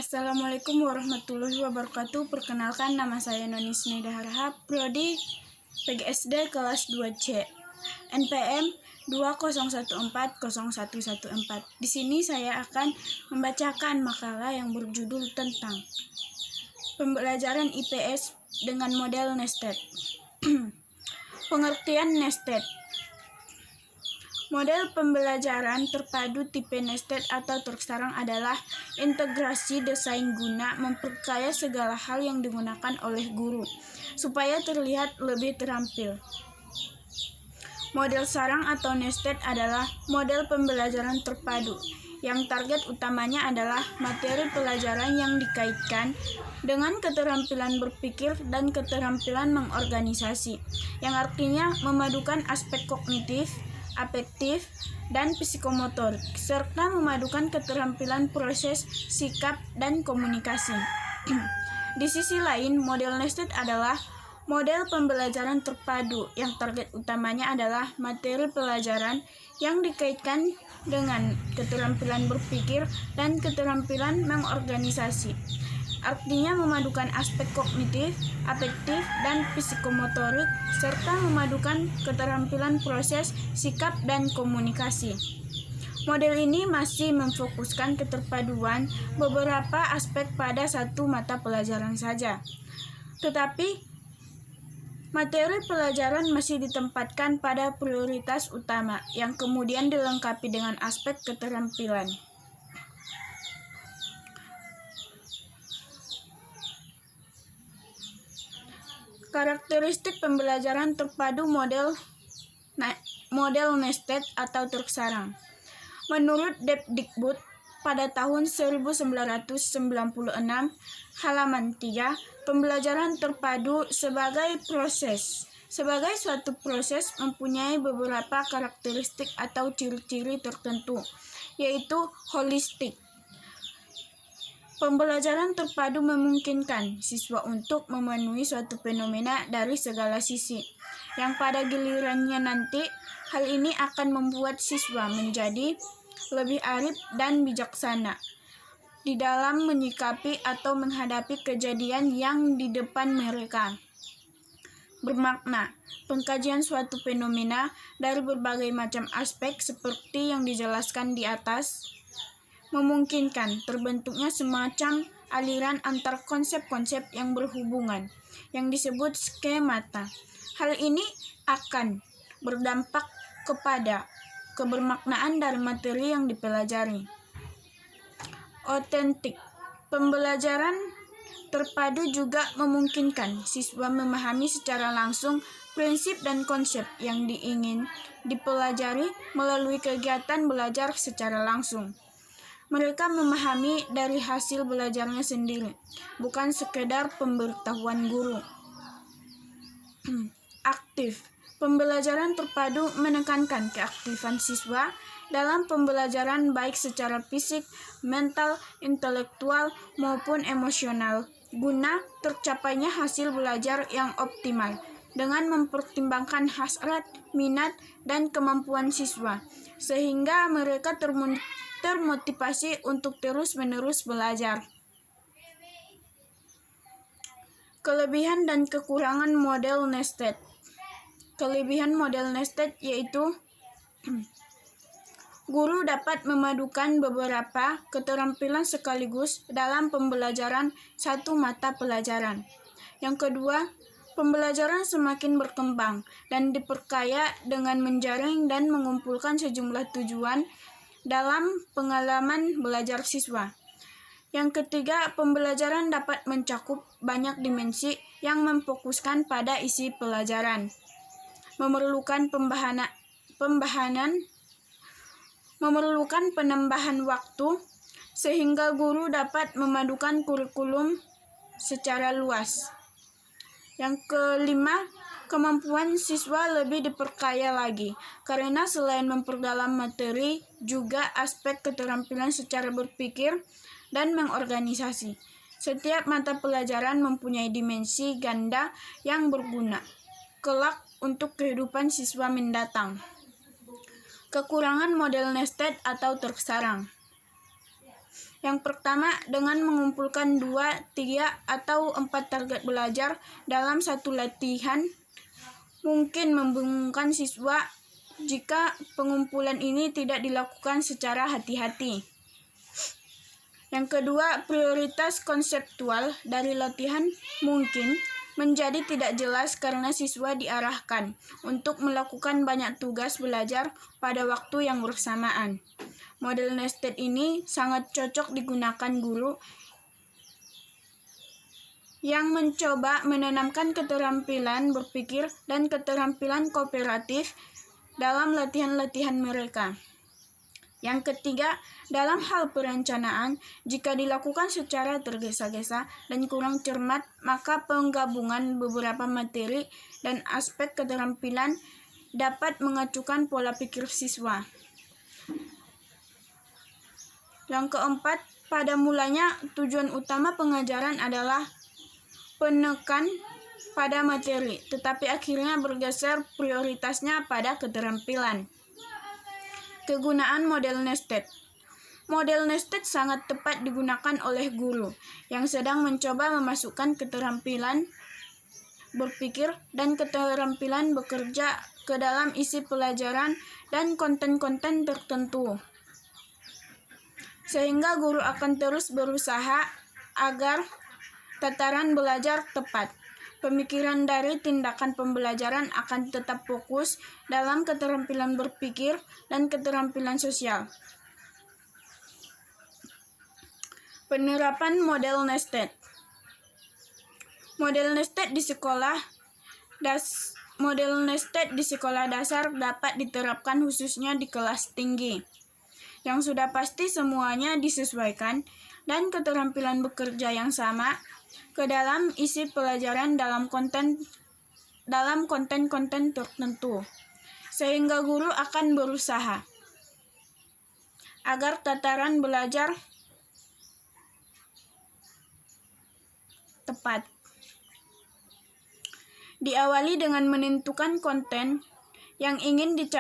Assalamualaikum warahmatullahi wabarakatuh. Perkenalkan, nama saya Noni Sneda Harahap, Prodi PGSD kelas 2C, NPM 20140114. Di sini saya akan membacakan makalah yang berjudul tentang pembelajaran IPS dengan model nested. Pengertian nested. Model pembelajaran terpadu tipe nested atau tersarang adalah integrasi desain guna memperkaya segala hal yang digunakan oleh guru, supaya terlihat lebih terampil. Model sarang atau nested adalah model pembelajaran terpadu, yang target utamanya adalah materi pelajaran yang dikaitkan dengan keterampilan berpikir dan keterampilan mengorganisasi, yang artinya memadukan aspek kognitif, afektif, dan psikomotor, serta memadukan keterampilan proses, sikap, dan komunikasi. Di sisi lain, model nested adalah model pembelajaran terpadu yang target utamanya adalah materi pelajaran yang dikaitkan dengan keterampilan berpikir dan keterampilan mengorganisasi. Artinya memadukan aspek kognitif, afektif, dan psikomotorik, serta memadukan keterampilan proses, sikap, dan komunikasi. Model ini masih memfokuskan keterpaduan beberapa aspek pada satu mata pelajaran saja. Tetapi, materi pelajaran masih ditempatkan pada prioritas utama, yang kemudian dilengkapi dengan aspek keterampilan. Karakteristik pembelajaran terpadu model nested atau tersarang. Menurut Depdikbud pada tahun 1996, halaman 3, pembelajaran terpadu sebagai suatu proses mempunyai beberapa karakteristik atau ciri-ciri tertentu, yaitu holistik. Pembelajaran terpadu memungkinkan siswa untuk memenuhi suatu fenomena dari segala sisi, yang pada gilirannya nanti hal ini akan membuat siswa menjadi lebih arif dan bijaksana di dalam menyikapi atau menghadapi kejadian yang di depan mereka. Bermakna, pengkajian suatu fenomena dari berbagai macam aspek seperti yang dijelaskan di atas memungkinkan terbentuknya semacam aliran antar konsep-konsep yang berhubungan, yang disebut skemata. Hal ini akan berdampak kepada kebermaknaan dari materi yang dipelajari. Otentik. Pembelajaran terpadu juga memungkinkan siswa memahami secara langsung prinsip dan konsep yang ingin dipelajari melalui kegiatan belajar secara langsung. Mereka memahami dari hasil belajarnya sendiri, bukan sekedar pemberitahuan guru. Aktif. Pembelajaran terpadu menekankan keaktifan siswa dalam pembelajaran baik secara fisik, mental, intelektual, maupun emosional, guna tercapainya hasil belajar yang optimal dengan mempertimbangkan hasrat, minat, dan kemampuan siswa, sehingga mereka termotivasi untuk terus-menerus belajar. Kelebihan dan kekurangan model nested. Kelebihan model nested yaitu guru dapat memadukan beberapa keterampilan sekaligus dalam pembelajaran satu mata pelajaran. Yang kedua, pembelajaran semakin berkembang dan diperkaya dengan menjaring dan mengumpulkan sejumlah tujuan dalam pengalaman belajar siswa. Yang ketiga, pembelajaran dapat mencakup banyak dimensi yang memfokuskan pada isi pelajaran, memerlukan penambahan waktu, sehingga guru dapat memadukan kurikulum secara luas. Yang kelima, kemampuan siswa lebih diperkaya lagi, karena selain memperdalam materi, juga aspek keterampilan secara berpikir dan mengorganisasi. Setiap mata pelajaran mempunyai dimensi ganda yang berguna kelak untuk kehidupan siswa mendatang. Kekurangan model nested atau tersarang. Yang pertama, dengan mengumpulkan 2, 3, atau 4 target belajar dalam satu latihan mungkin membingungkan siswa jika pengumpulan ini tidak dilakukan secara hati-hati. Yang kedua, prioritas konseptual dari latihan mungkin menjadi tidak jelas karena siswa diarahkan untuk melakukan banyak tugas belajar pada waktu yang bersamaan. Model nested ini sangat cocok digunakan guru yang mencoba menanamkan keterampilan berpikir dan keterampilan kooperatif dalam latihan-latihan mereka. Yang ketiga, dalam hal perencanaan, jika dilakukan secara tergesa-gesa dan kurang cermat, maka penggabungan beberapa materi dan aspek keterampilan dapat mengacukan pola pikir siswa. Yang keempat, pada mulanya tujuan utama pengajaran adalah penekan pada materi, tetapi akhirnya bergeser prioritasnya pada keterampilan. Kegunaan model nested. Model nested sangat tepat digunakan oleh guru yang sedang mencoba memasukkan keterampilan berpikir dan keterampilan bekerja ke dalam isi pelajaran dan konten-konten tertentu. Sehingga guru akan terus berusaha agar tataran belajar tepat. Pemikiran dari tindakan pembelajaran akan tetap fokus dalam keterampilan berpikir dan keterampilan sosial. Penerapan model nested. Model nested di sekolah dasar dapat diterapkan khususnya di kelas tinggi, yang sudah pasti semuanya disesuaikan dan keterampilan bekerja yang sama ke dalam isi pelajaran dalam konten-konten tertentu, sehingga guru akan berusaha agar tataran belajar tepat. Diawali dengan menentukan konten yang ingin dicapai